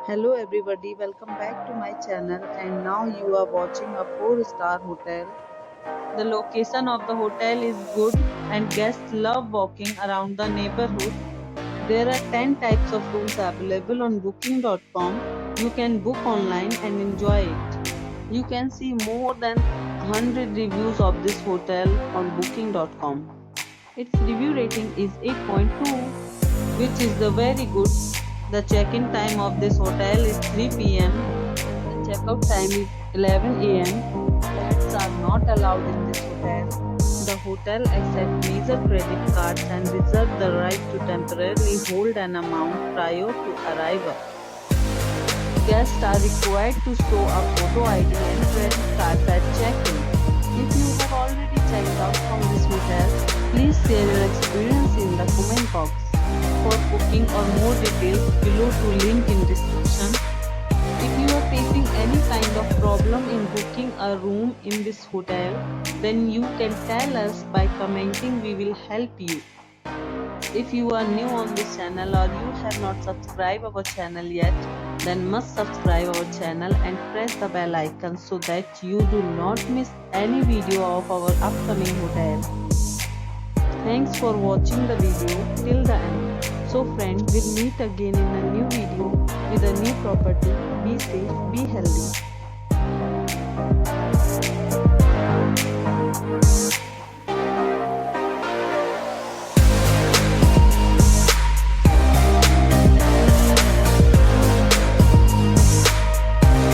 Hello everybody, welcome back to my channel and now you are watching a 4-star hotel. The location of the hotel is good and guests love walking around the neighborhood. There are 10 types of rooms available on booking.com. You can book online and enjoy it. You can see more than 100 reviews of this hotel on booking.com. Its review rating is 8.2, which is the very good. The check-in time of this hotel is 3 p.m. The checkout time is 11 a.m. Pets are not allowed in this hotel. The hotel accepts major credit cards and reserves the right to temporarily hold an amount prior to arrival. Guests are required to show a photo ID and credit card at check-in. If you have already checked out from this hotel, please share your experience in the comment box. For booking or more details, below to link in description. If you are facing any kind of problem in booking a room in this hotel, then you can tell us by commenting. We will help you. If you are new on this channel or you have not subscribed our channel yet, then must subscribe our channel and press the bell icon so that you do not miss any video of our upcoming hotel. Thanks for watching the video till the end. So friends, we'll meet again in a new video with a new property. Be safe, be healthy.